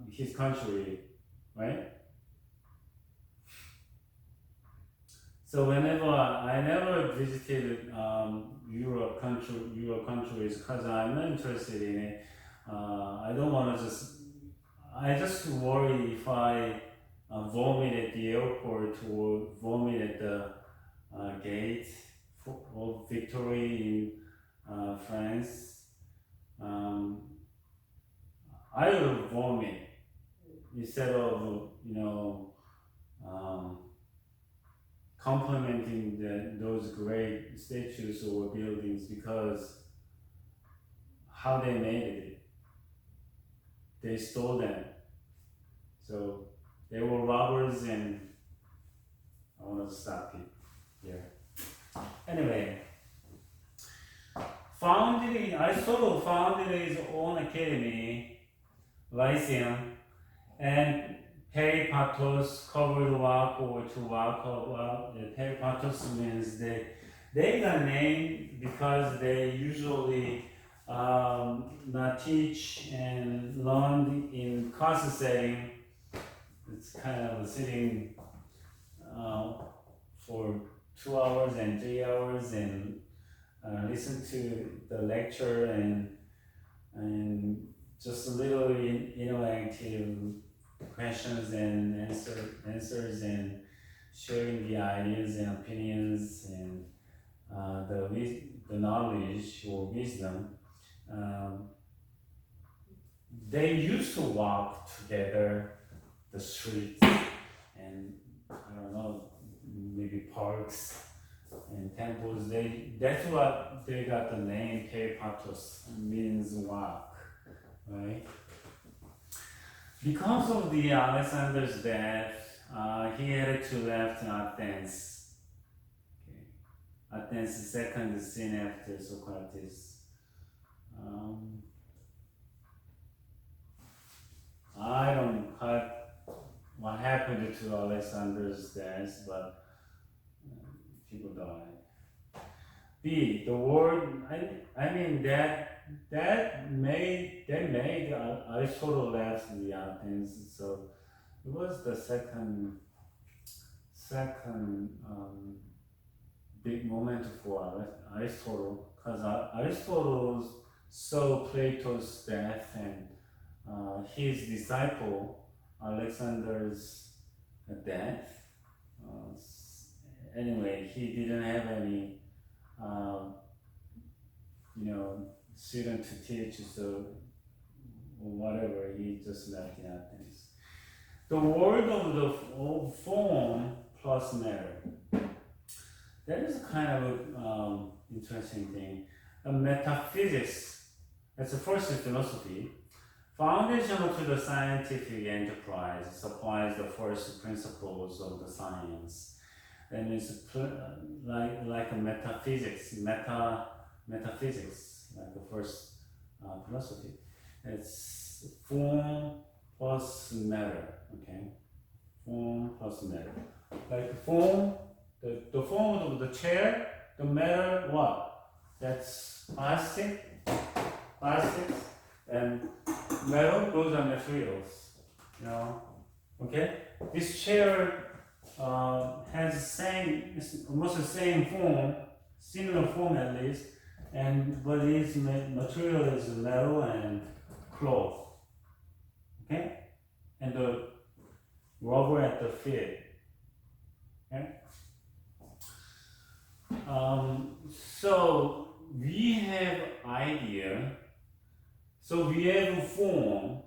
his country, right? So whenever I never visited Europe countries because I'm not interested in it. I don't want to I just worry if I vomit at the airport or vomit at the gate of Victory in France. I will vomit instead of, complimenting those great statues or buildings because how they made it. They stole them. So they were robbers, and I want to stop it here. Anyway, Aristotle founded his own academy, Lyceum, and peripatos, covered walk or to walk. Peripatos means they got named because they usually not teach and learn in class setting. It's kind of sitting for 2 hours and 3 hours and listen to the lecture and just a little interactive questions and answers and sharing the ideas and opinions and the knowledge or wisdom. They used to walk together the streets and I don't know, maybe parks and temples. That's what they got the name Peripatos, means walk, right? Because of the Alexander's death, he had to left Athens. Okay. Athens' second sin after Socrates. I don't know what happened to Alexander's death, but people died. B, the word, I mean that made Aristotle left the Athens, so it was the second big moment for Aristotle, because Aristotle saw Plato's death and his disciple Alexander's death. Anyway, he didn't have any, student to teach, so whatever, he just left in Athens. The word of the form plus matter. That is kind of interesting thing. Metaphysics, that's the first philosophy, foundational to the scientific enterprise, supplies the first principles of the science. That means like a metaphysics, metaphysics, like the first philosophy. It's form plus matter, okay? Form plus matter. Like form, the form of the chair, the matter, what? That's plastics, and metal, those are materials, okay? This chair has the same, almost the same form, similar form at least, but its material is metal and cloth, okay? And the rubber at the feet, okay? So we have idea, so we have forms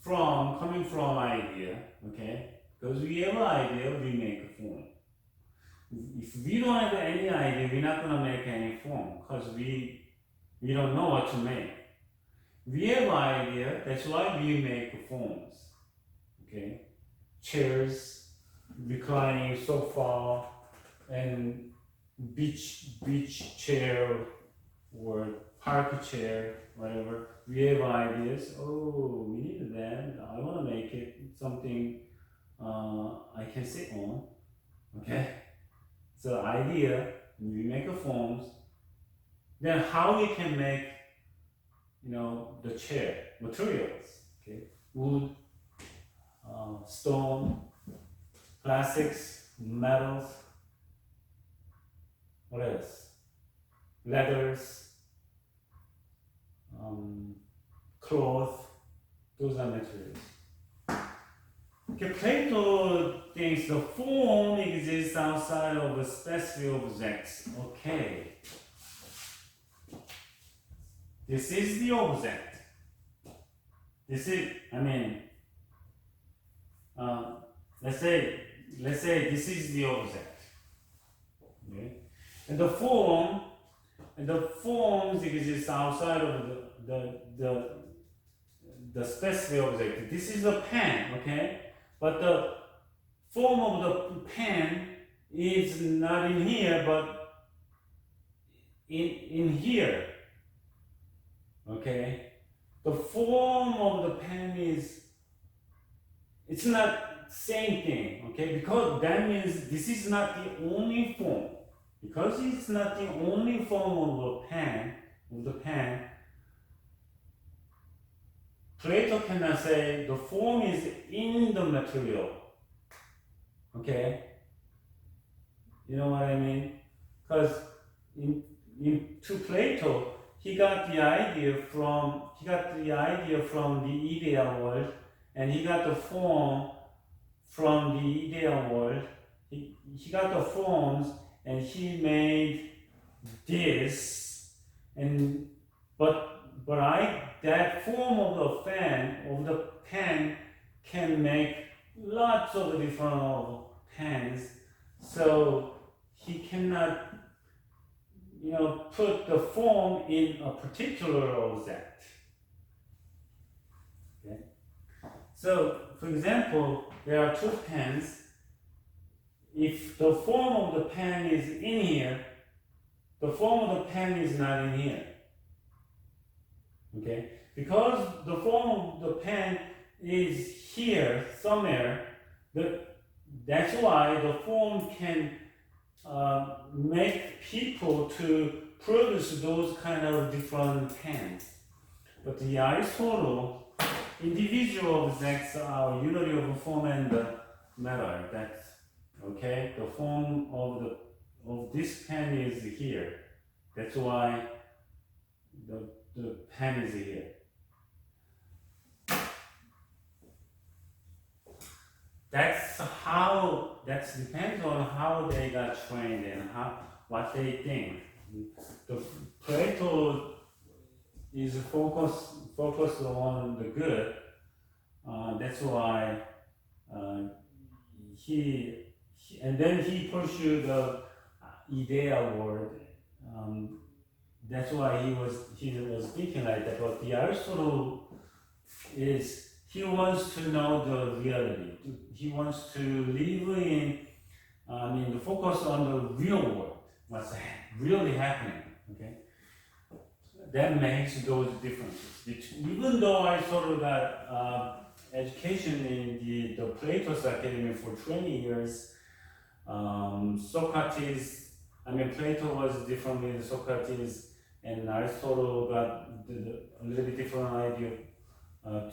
coming from idea, okay? Because we have an idea, we make a form. If we don't have any idea, we're not gonna make any form, because we don't know what to make. We have an idea, that's why we make forms, okay? Chairs, reclining sofa, and beach chair, or park chair, whatever. We have ideas. Oh, we need that. I want to make it something I can sit on. Okay. So idea. We make a forms. Then how we can make, the chair materials. Okay. Wood, stone, plastics, metals. What else? Leathers. Cloth, those are materials. Okay, Plato thinks the form exists outside of specific objects. Okay. This is the object. Let's say this is the object. Okay? And the forms exist outside of the specific object. This is a pen, okay? But the form of the pen is not in here, but in here, okay? The form of the pen it's not same thing, okay? Because that means this is not the only form. Because it's not the only form of the pen, Plato cannot say the form is in the material. Okay? You know what I mean? Because to Plato, he got the idea from the ideal world, and he got the form from the ideal world. He got the forms, and he made this, that form of the pen can make lots of different pens, so he cannot, put the form in a particular object. Okay? So, for example, there are two pens. If the form of the pen is in here, the form of the pen is not in here. Okay? Because the form of the pen is here somewhere, that's why the form can make people to produce those kind of different pens. But the Aristotle, individual objects are unity of form and matter. That's okay. The form of the of this pen is here. That's why the pen is here. That depends on how they got trained and what they think. The Plato is focused on the good. That's why and then he pursued the idea word. That's why he was thinking like that. But the Aristotle he wants to know the reality. He wants to live in, the focus on the real world, what's really happening. Okay, that makes those differences. Even though I sort of got education in the Plato's Academy for 20 years, Plato was different with Socrates, and Aristotle got a little bit different idea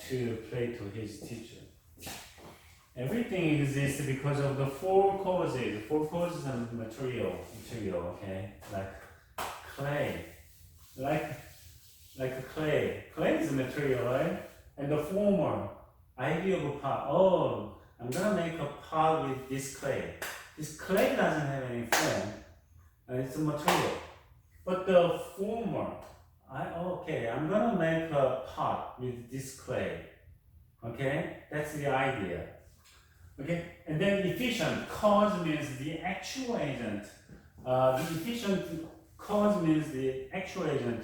to Plato, his teacher. Everything exists because of the four causes. Four causes are material, okay? Like clay. Like a clay. Clay is a material, right? And the former, idea of a pot. Oh, I'm gonna make a pot with this clay. This clay doesn't have any form. It's a material. But the former, I'm gonna make a pot with this clay. Okay, that's the idea. Okay, and then efficient cause means the actual agent. The efficient cause means the actual agent.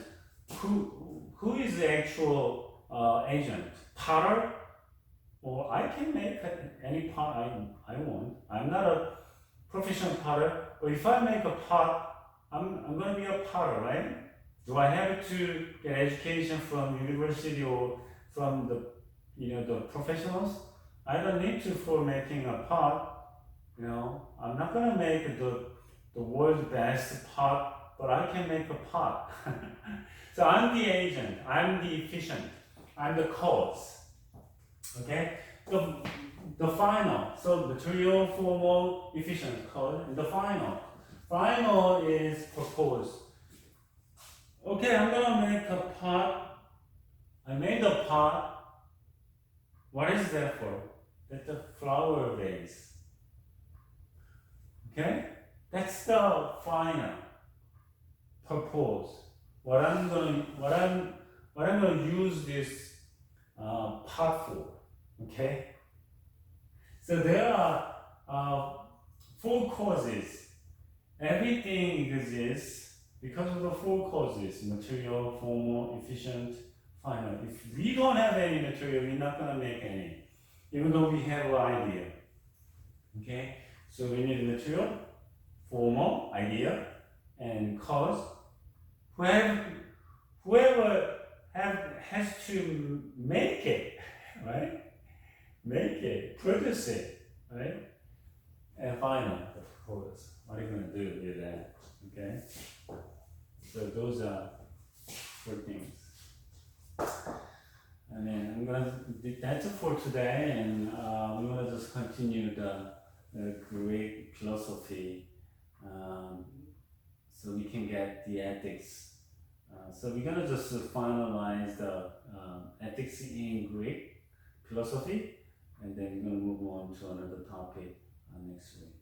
Who is the actual agent? Potter? Or I can make any pot I want. I'm not a professional potter, but if I make a pot, I'm going to be a potter, right? Do I have to get education from university or from the professionals? I don't need to for making a pot. I'm not going to make the world's best pot, but I can make a pot. So I'm the agent, I'm the efficient, I'm the cause. Okay? The final, so material, formal, efficient, cause, and the final. Final is proposed. Okay, I'm gonna make a pot. I made a pot. What is that for? That's a flower vase. Okay? That's the final purpose. What I'm gonna use this pot for. Okay? So there are four causes. Everything exists because of the four causes: material, formal, efficient, final. If we don't have any material, we're not gonna make any, even though we have an idea. Okay? So we need material, formal, idea, and cause. Whoever has to make it, right? Make it, produce it, right? And final, the purpose. What are you going to do with that? Okay? So those are four things. That's it for today, and we're going to just continue the Greek philosophy so we can get the ethics. So we're going to just finalize the ethics in Greek philosophy, and then we're going to move on to another topic next week.